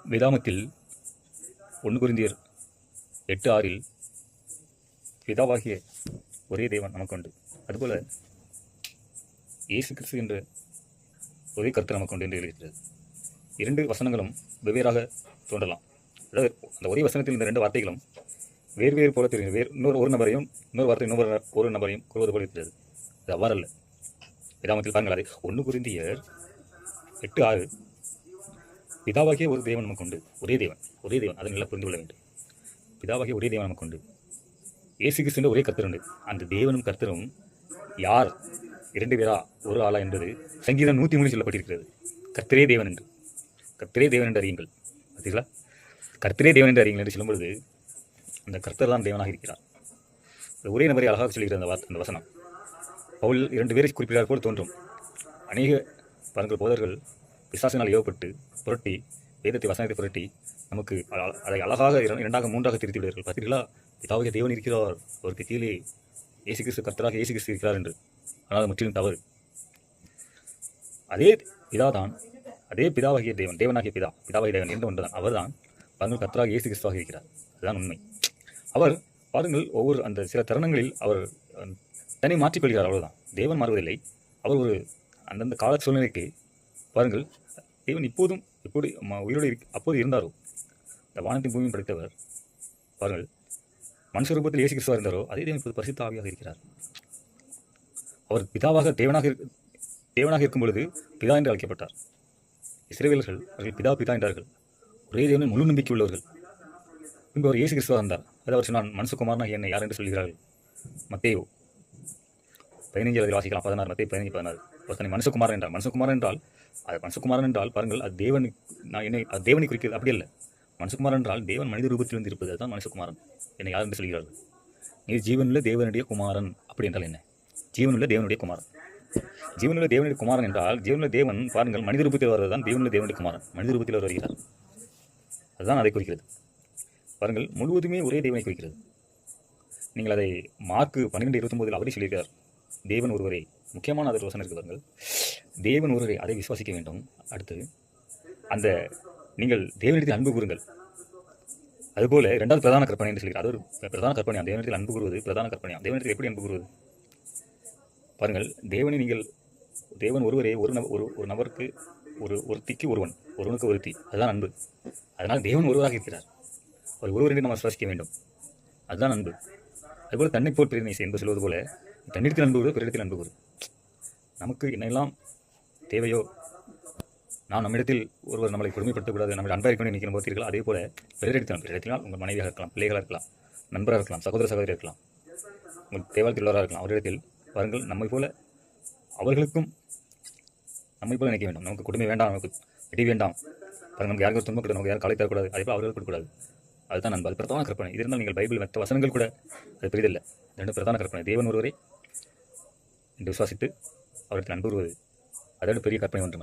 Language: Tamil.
வேதாமத்தில் 1 கொரிந்தியர் 8:6 பிதாவாகிய ஒரே தேவன் நமக்கு உண்டு, அதுபோல இயேசு கிறிஸ்து என்ற ஒரே கருத்து நமக்கு உண்டு என்று எழுதுகிறது. 2 வசனங்களும் வெவ்வேறாக தோன்றலாம். அதாவது அந்த ஒரே வசனத்தில் இந்த 2 வார்த்தைகளும் வேறு போல தெரிகிறது. ஒரு நபரையும் இன்னொரு வார்த்தை ஒரு நபரையும் கூறுவது போல இருக்கிறது. அது அவ்வாறல்ல. வேதாமத்தில் பாருங்கள், அது 1 கொரிந்தியர் 8:6 பிதாவாகிய ஒரு தேவன் நமக்கு உண்டு, ஒரே தேவன் அதை நல்லா புரிந்து கொள்ள வேண்டும். பிதாவாகிய ஒரே தேவன் நமக்கு உண்டு, இயேசு கிறிஸ்து ஒரே கர்த்தர் உண்டு. அந்த தேவனும் கர்த்தரும் யார்? 2 பேரா ஒரு ஆளா என்பது சங்கீதம் 103 சொல்லப்பட்டிருக்கிறது. கர்த்தரே தேவன் என்று அறியுங்கள். பார்த்தீங்களா? கர்த்தரே தேவன் என்று அறியுங்கள் என்று சொல்லும் பொழுது அந்த கர்த்தர் தான் தேவனாக இருக்கிறார். ஒரே நபரை அழகாக சொல்லுகிற அந்த வசனம் பவுல் 2 பேரை குறிப்பிடார் போல் தோன்றும். அநேக பாருங்கள், போதர்கள் பிசாசினால் ஏவப்பட்டு புரட்டி வசனத்தை புரட்டி நமக்கு அதை அழகாக 2ஆக 3ஆக திருத்தி விடுவார்கள். பார்த்தீர்களா? பிதாவாகிய தேவன் இருக்கிறார், அவருக்கு கீழே இயேசு கிறிஸ்து கர்த்தராக இயேசு கிறிஸ்து இருக்கிறார் என்று. ஆனால் அது முற்றிலும் தவறு. அதே பிதாதான், அதே பிதாவாகிய தேவனாகிய பிதாவாகிய தேவன் என்ற ஒன்றுதான். அவர் தான் பாருங்கள் கர்த்தராக இயேசு கிறிஸ்துவாக இருக்கிறார். அதுதான் உண்மை. அவர் பாருங்கள், ஒவ்வொரு அந்த சில தருணங்களில் அவர் தன்னை மாற்றிக்கொள்கிறார், அவ்வளவுதான். தேவன் மாறுவதில்லை. அவர் ஒரு அந்தந்த கால சூழ்நிலைக்கு பாருங்கள், தேவன் இப்போதும் எப்படி உயிரோடு அப்போது இருந்தாரோ, இந்த வானத்தின் பூமியும் படைத்தவர் பாருங்கள், மனுஷ ரூபத்தில் இயேசு கிறிஸ்துவாக இருந்தாரோ அதே தேவன் இப்போது பரிசுத்த ஆவியாக இருக்கிறார். அவர் தேவனாக இருக்கும் பொழுது பிதா என்று அழைக்கப்பட்டார். இஸ்ரவேலர்கள் அவர்கள் பிதா என்றார்கள். ஒரே தேவனின் முழு நம்பிக்கை உள்ளவர்கள். பின்பு அவர் இயேசு கிறிஸ்துவாக இருந்தார். அதை அவர் சொன்னான், மனுஷகுமாரனாக என்னை யார் என்று சொல்கிறார்கள்? மத்தேயு 15 வாசிக்கலாம். 16, மத்தேயு 15:16. ஒருத்தனை மனுஷகுமாரன் என்றால் மனுஷகுமாரன் என்றால் பாருங்கள், அது தேவனை குறிக்கிறது. அப்படி அல்ல. மனுஷகுமாரன் என்றால் தேவன் மனித ரூபத்திலிருந்து இருப்பது. அதுதான் மனுஷகுமாரன். என்னை யார் என்று சொல்கிறார்கள்? நீர் ஜீவனுள்ள தேவனுடைய குமாரன். அப்படி என்றால் என்ன? ஜீவனுள்ள தேவனுடைய குமாரன். ஜீவனுள்ள தேவனுடைய குமாரன் என்றால், ஜீவனுள்ள தேவன் பாருங்கள் மனித ரூபத்தில் வருவதுதான் தேவனுள்ள தேவனுடைய குமாரன். மனித ரூபத்தில் வருகிறார். அதுதான் அதை குறிக்கிறது. பாருங்கள், முழுவதுமே ஒரே தேவனை குறிக்கிறது. நீங்கள் அதை மார்க் 12:29 அவரே சொல்லியிருக்கிறார், தேவன் ஒருவரே. முக்கியமான அது யோசனை இருக்கு பாருங்கள், தேவன் ஒருவரே, அதை விசுவாசிக்க வேண்டும். அடுத்து அந்த நீங்கள் தேவனிடத்தில் அன்பு கூறுங்கள். அதுபோல 2வது பிரதான கற்பனை என்று சொல்கிறார். அது ஒரு பிரதான கற்பனையாம். தேவனிடத்தில் அன்பு கூறுவது பிரதான கற்பனையாம். தேவனிடத்தில் எப்படி அன்பு கூறுவது? பாருங்கள், தேவன் ஒருவரே, ஒரு நபருக்கு ஒருத்திக்கு ஒருவனுக்கு ஒருத்தி. அதுதான் அன்பு. அதனால் தேவன் ஒருவராக இருக்கிறார். அவர் ஒருவர் என்று நம்ம விசுவாசிக்க வேண்டும். அதுதான் அன்பு. அதுபோல் தன்னை போல் பிறனை என்று சொல்வது போல தன்னிடத்தில் அன்பு கூறு, பிறரிடத்தில் அன்பு கூறு. நமக்கு என்னெல்லாம் தேவையோ, நாம் நம்மிடத்தில் ஒருவர் நம்மளை கொடுமைப்படுத்தக்கூடாது, நம்மளை அன்பாக கொண்டு நிற்கிற போதீர்கள். அதே போல பிறரிடத்தினால் உங்கள் மனைவியாக இருக்கலாம், பிள்ளைகளாக இருக்கலாம், நண்பராக இருக்கலாம், சகோதரி இருக்கலாம், உங்கள் தேவாலயத்தில் உள்ளவராக இருக்கலாம். அவரிடத்தில் பாருங்கள், நம்மை போல நினைக்க வேண்டும். நமக்கு கொடுமை வேண்டாம், நமக்கு வெடி வேண்டாம். பாருங்கள், நமக்கு யாருக்கும் துன்பப்பட்டு நமக்கு யாரும் காலை தரக்கூடாது. அதே போல் அவர்கள் கொடுக்கூடாது. அதுதான் நண்பர். அது பிரதான கற்பனை. இது இருந்தால் நீங்கள் பைபிள் மற்ற வசனங்கள் கூட அது பெரிதில்லை. 2 பிரதான கற்பனை. தேவன் ஒருவரை என்று விசுவாசித்து அவரிடத்தில் அன்பு கூறுவது, அதோட பெரிய கற்பனை ஒன்றுமல்ல.